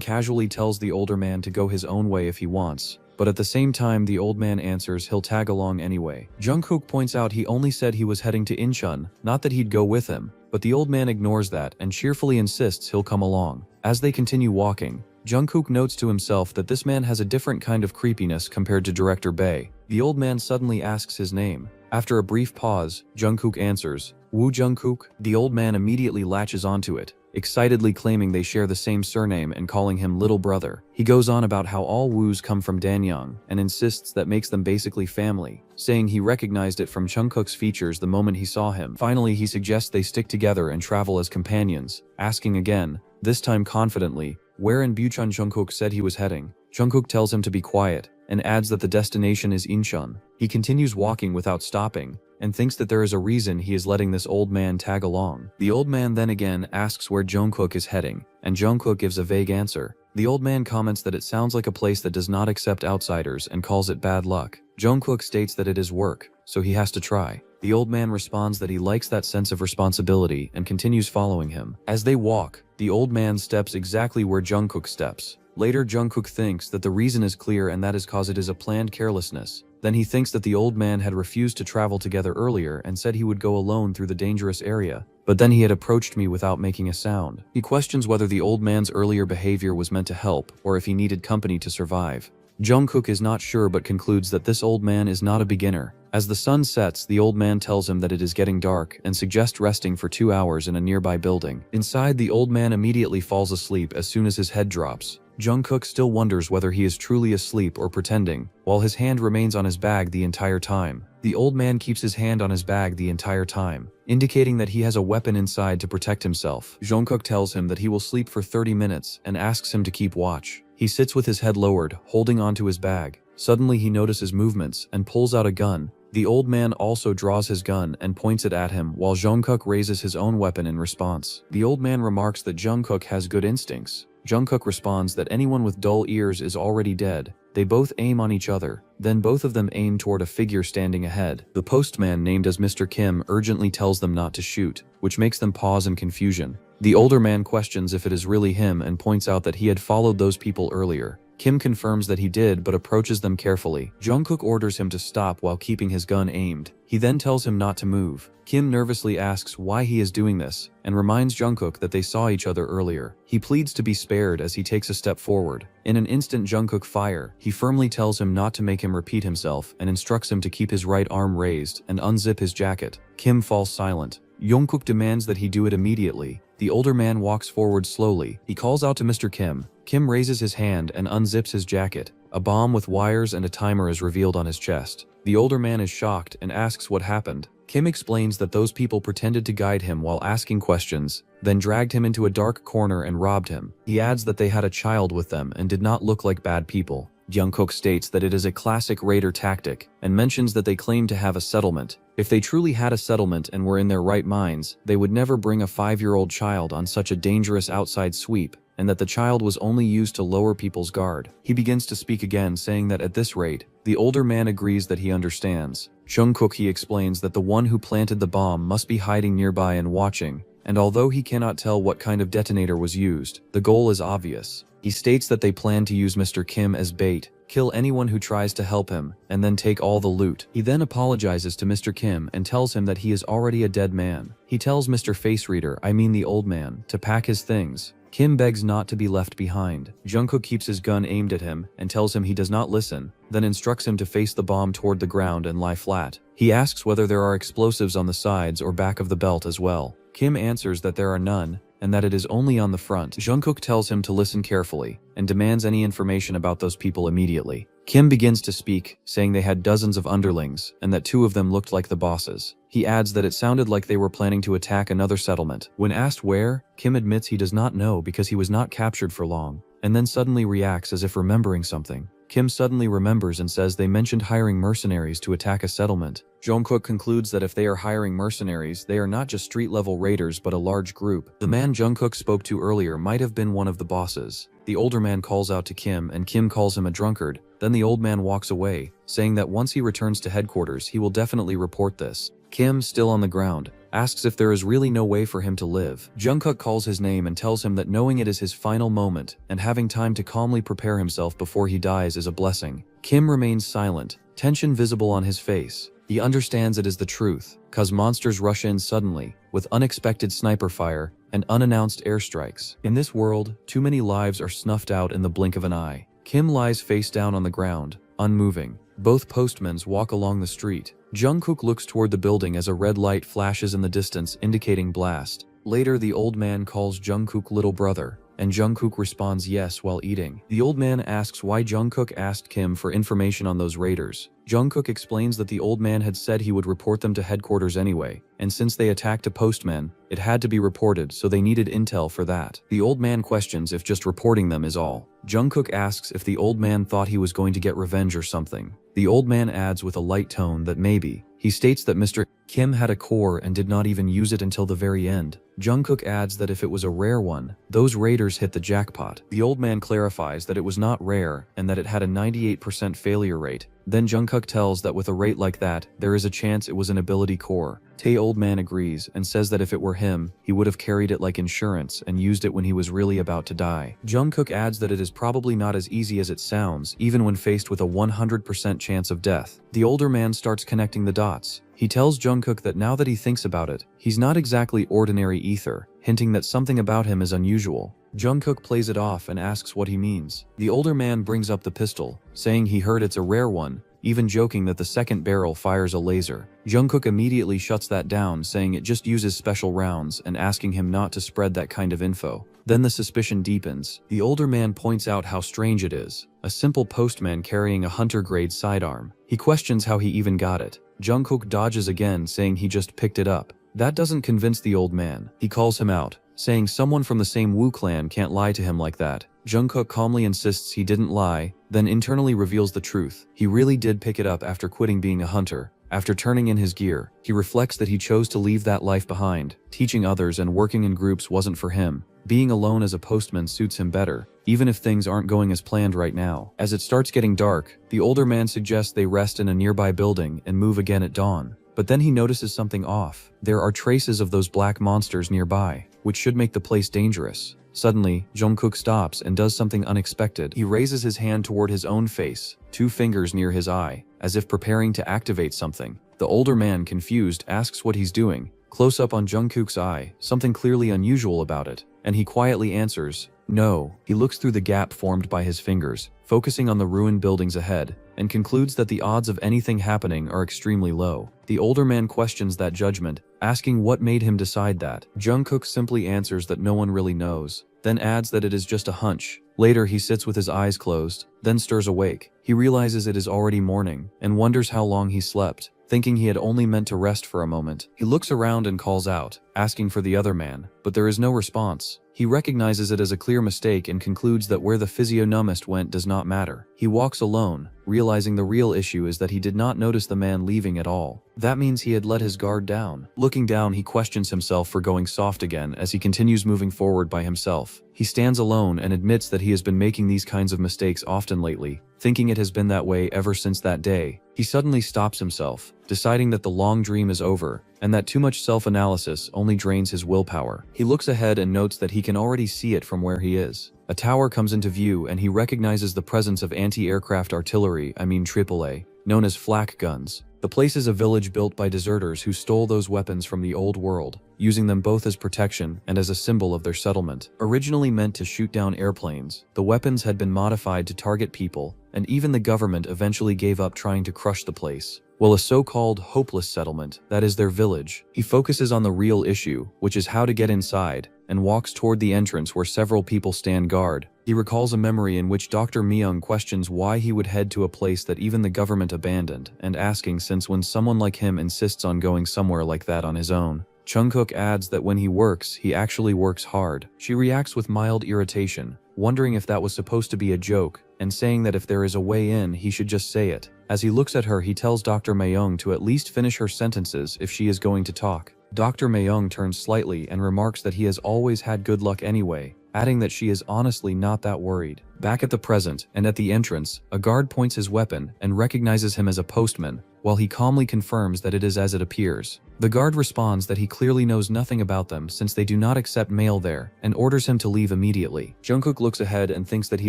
casually tells the older man to go his own way if he wants, but at the same time the old man answers he'll tag along anyway. Jungkook points out he only said he was heading to Incheon, not that he'd go with him, but the old man ignores that and cheerfully insists he'll come along. As they continue walking, Jungkook notes to himself that this man has a different kind of creepiness compared to Director Bae. The old man suddenly asks his name. After a brief pause, Jungkook answers, "Woo Jungkook." The old man immediately latches onto it, excitedly claiming they share the same surname and calling him little brother. He goes on about how all Woos come from Danyang and insists that makes them basically family, saying he recognized it from Jungkook's features the moment he saw him. Finally, he suggests they stick together and travel as companions, asking again, this time confidently, where in Bucheon Jungkook said he was heading. Jungkook tells him to be quiet, and adds that the destination is Incheon. He continues walking without stopping, and thinks that there is a reason he is letting this old man tag along. The old man then again asks where Jungkook is heading, and Jungkook gives a vague answer. The old man comments that it sounds like a place that does not accept outsiders and calls it bad luck. Jungkook states that it is work, so he has to try. The old man responds that he likes that sense of responsibility and continues following him. As they walk, the old man steps exactly where Jungkook steps. Later, Jungkook thinks that the reason is clear and that is cause it is a planned carelessness. Then he thinks that the old man had refused to travel together earlier and said he would go alone through the dangerous area, but then he had approached me without making a sound. He questions whether the old man's earlier behavior was meant to help or if he needed company to survive. Jungkook is not sure but concludes that this old man is not a beginner. As the sun sets, the old man tells him that it is getting dark and suggests resting for 2 hours in a nearby building. Inside, the old man immediately falls asleep as soon as his head drops. Jungkook still wonders whether he is truly asleep or pretending, while his hand remains on his bag the entire time. The old man keeps his hand on his bag the entire time, indicating that he has a weapon inside to protect himself. Jungkook tells him that he will sleep for 30 minutes and asks him to keep watch. He sits with his head lowered, holding onto his bag. Suddenly he notices movements and pulls out a gun. The old man also draws his gun and points it at him while Jungkook raises his own weapon in response. The old man remarks that Jungkook has good instincts. Jungkook responds that anyone with dull ears is already dead. They both aim on each other, then both of them aim toward a figure standing ahead. The postman named as Mr. Kim urgently tells them not to shoot, which makes them pause in confusion. The older man questions if it is really him and points out that he had followed those people earlier. Kim confirms that he did but approaches them carefully. Jungkook orders him to stop while keeping his gun aimed. He then tells him not to move. Kim nervously asks why he is doing this and reminds Jungkook that they saw each other earlier. He pleads to be spared as he takes a step forward. In an instant Jungkook fire, he firmly tells him not to make him repeat himself and instructs him to keep his right arm raised and unzip his jacket. Kim falls silent. Jungkook demands that he do it immediately. The older man walks forward slowly. He calls out to Mr. Kim. Kim raises his hand and unzips his jacket. A bomb with wires and a timer is revealed on his chest. The older man is shocked and asks what happened. Kim explains that those people pretended to guide him while asking questions, then dragged him into a dark corner and robbed him. He adds that they had a child with them and did not look like bad people. Jungkook states that it is a classic raider tactic and mentions that they claim to have a settlement. If they truly had a settlement and were in their right minds, they would never bring a 5-year-old child on such a dangerous outside sweep, and that the child was only used to lower people's guard. He begins to speak again, saying that at this rate, the older man agrees that he understands. Jungkook he explains that the one who planted the bomb must be hiding nearby and watching, and although he cannot tell what kind of detonator was used, the goal is obvious. He states that they plan to use Mr. Kim as bait, kill anyone who tries to help him, and then take all the loot. He then apologizes to Mr. Kim and tells him that he is already a dead man. He tells Mr. Face Reader, I mean the old man, to pack his things. Kim begs not to be left behind. Jungkook keeps his gun aimed at him and tells him he does not listen, then instructs him to face the bomb toward the ground and lie flat. He asks whether there are explosives on the sides or back of the belt as well. Kim answers that there are none, and that it is only on the front. Jungkook tells him to listen carefully and demands any information about those people immediately. Kim begins to speak, saying they had dozens of underlings and that 2 of them looked like the bosses. He adds that it sounded like they were planning to attack another settlement. When asked where, Kim admits he does not know because he was not captured for long, and then suddenly reacts as if remembering something. Kim suddenly remembers and says they mentioned hiring mercenaries to attack a settlement. Jungkook concludes that if they are hiring mercenaries, they are not just street-level raiders but a large group. The man Jungkook spoke to earlier might have been one of the bosses. The older man calls out to Kim and Kim calls him a drunkard. Then the old man walks away, saying that once he returns to headquarters he will definitely report this. Kim, still on the ground, asks if there is really no way for him to live. Jungkook calls his name and tells him that knowing it is his final moment and having time to calmly prepare himself before he dies is a blessing. Kim remains silent, tension visible on his face. He understands it is the truth, cause monsters rush in suddenly, with unexpected sniper fire and unannounced airstrikes. In this world, too many lives are snuffed out in the blink of an eye. Kim lies face down on the ground, unmoving. Both postmans walk along the street. Jungkook looks toward the building as a red light flashes in the distance indicating blast. Later the old man calls Jungkook little brother, and Jungkook responds yes while eating. The old man asks why Jungkook asked Kim for information on those raiders. Jungkook explains that the old man had said he would report them to headquarters anyway, and since they attacked a postman, it had to be reported, so they needed intel for that. The old man questions if just reporting them is all. Jungkook asks if the old man thought he was going to get revenge or something. The old man adds with a light tone that maybe. He states that Mr. Kim had a core and did not even use it until the very end. Jungkook adds that if it was a rare one, those raiders hit the jackpot. The old man clarifies that it was not rare and that it had a 98% failure rate. Then Jungkook tells that with a rate like that, there is a chance it was an ability core. Tae old man agrees and says that if it were him, he would have carried it like insurance and used it when he was really about to die. Jungkook adds that it is probably not as easy as it sounds, even when faced with a 100% chance of death. The older man starts connecting the dots. He tells Jungkook that now that he thinks about it, he's not exactly ordinary ether, hinting that something about him is unusual. Jungkook plays it off and asks what he means. The older man brings up the pistol, saying he heard it's a rare one, even joking that the second barrel fires a laser. Jungkook immediately shuts that down, saying it just uses special rounds and asking him not to spread that kind of info. Then the suspicion deepens. The older man points out how strange it is. A simple postman carrying a hunter-grade sidearm. He questions how he even got it. Jungkook dodges again, saying he just picked it up. That doesn't convince the old man. He calls him out, saying someone from the same Wu clan can't lie to him like that. Jungkook calmly insists he didn't lie, then internally reveals the truth. He really did pick it up after quitting being a hunter. After turning in his gear, he reflects that he chose to leave that life behind. Teaching others and working in groups wasn't for him. Being alone as a postman suits him better, even if things aren't going as planned right now. As it starts getting dark, the older man suggests they rest in a nearby building and move again at dawn. But then he notices something off. There are traces of those black monsters nearby, which should make the place dangerous. Suddenly, Jungkook stops and does something unexpected. He raises his hand toward his own face, 2 fingers near his eye, as if preparing to activate something. The older man, confused, asks what he's doing. Close up on Jungkook's eye, something clearly unusual about it, and he quietly answers, no. He looks through the gap formed by his fingers, focusing on the ruined buildings ahead, and concludes that the odds of anything happening are extremely low. The older man questions that judgment, asking what made him decide that. Jungkook simply answers that no one really knows, then adds that it is just a hunch. Later he sits with his eyes closed, then stirs awake. He realizes it is already morning, and wonders how long he slept, thinking he had only meant to rest for a moment. He looks around and calls out, asking for the other man, but there is no response. He recognizes it as a clear mistake and concludes that where the physiognomist went does not matter. He walks alone, realizing the real issue is that he did not notice the man leaving at all. That means he had let his guard down. Looking down, he questions himself for going soft again as he continues moving forward by himself. He stands alone and admits that he has been making these kinds of mistakes often lately, thinking it has been that way ever since that day. He suddenly stops himself, deciding that the long dream is over, and that too much self-analysis only drains his willpower. He looks ahead and notes that he can already see it from where he is. A tower comes into view and he recognizes the presence of anti-aircraft artillery, AAA, known as flak guns. The place is a village built by deserters who stole those weapons from the old world, using them both as protection and as a symbol of their settlement. Originally meant to shoot down airplanes, the weapons had been modified to target people, and even the government eventually gave up trying to crush the place. While a so-called hopeless settlement, that is their village, he focuses on the real issue, which is how to get inside and walks toward the entrance where several people stand guard. He recalls a memory in which Dr. Myung questions why he would head to a place that even the government abandoned, and asking since when someone like him insists on going somewhere like that on his own. Jungkook adds that when he works, he actually works hard. She reacts with mild irritation, wondering if that was supposed to be a joke, and saying that if there is a way in, he should just say it. As he looks at her, he tells Dr. Mayong to at least finish her sentences if she is going to talk. Dr. Mayong turns slightly and remarks that he has always had good luck anyway, adding that she is honestly not that worried. Back at the present, and at the entrance, a guard points his weapon and recognizes him as a postman, while he calmly confirms that it is as it appears. The guard responds that he clearly knows nothing about them since they do not accept mail there, and orders him to leave immediately. Jungkook looks ahead and thinks that he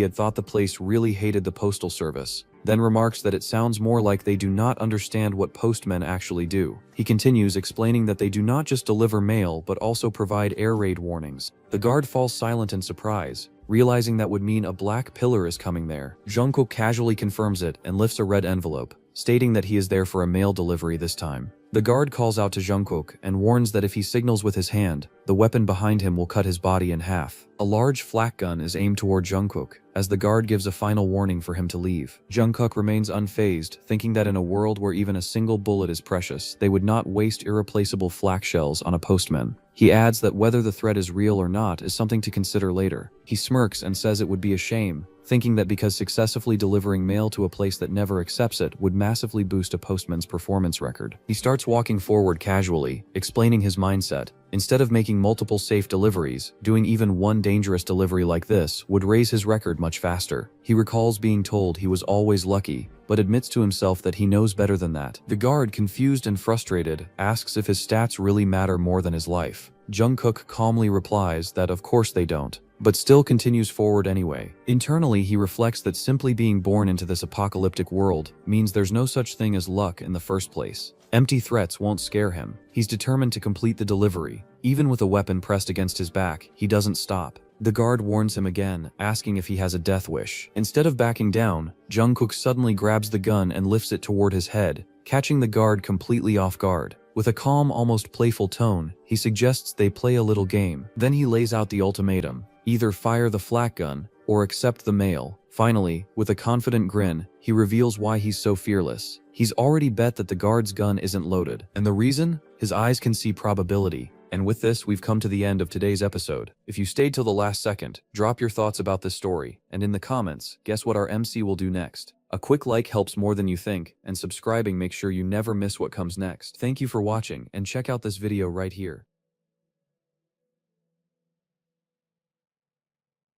had thought the place really hated the postal service, then remarks that it sounds more like they do not understand what postmen actually do. He continues explaining that they do not just deliver mail but also provide air raid warnings. The guard falls silent in surprise, realizing that would mean a black pillar is coming there. Jungkook casually confirms it and lifts a red envelope, stating that he is there for a mail delivery this time. The guard calls out to Jungkook and warns that if he signals with his hand, the weapon behind him will cut his body in half. A large flak gun is aimed toward Jungkook, as the guard gives a final warning for him to leave. Jungkook remains unfazed, thinking that in a world where even a single bullet is precious, they would not waste irreplaceable flak shells on a postman. He adds that whether the threat is real or not is something to consider later. He smirks and says it would be a shame, thinking that because successfully delivering mail to a place that never accepts it would massively boost a postman's performance record. He starts walking forward casually, explaining his mindset. Instead of making multiple safe deliveries, doing even one dangerous delivery like this would raise his record much faster. He recalls being told he was always lucky, but admits to himself that he knows better than that. The guard, confused and frustrated, asks if his stats really matter more than his life. Jungkook calmly replies that of course they don't, but still continues forward anyway. Internally, he reflects that simply being born into this apocalyptic world means there's no such thing as luck in the first place. Empty threats won't scare him. He's determined to complete the delivery. Even with a weapon pressed against his back, he doesn't stop. The guard warns him again, asking if he has a death wish. Instead of backing down, Jungkook suddenly grabs the gun and lifts it toward his head, catching the guard completely off guard. With a calm, almost playful tone, he suggests they play a little game. Then he lays out the ultimatum: either fire the flak gun, or accept the mail. Finally, with a confident grin, he reveals why he's so fearless. He's already bet that the guard's gun isn't loaded. And the reason? His eyes can see probability. And with this, we've come to the end of today's episode. If you stayed till the last second, drop your thoughts about this story, and in the comments, guess what our MC will do next. A quick like helps more than you think, and subscribing makes sure you never miss what comes next. Thank you for watching, and check out this video right here.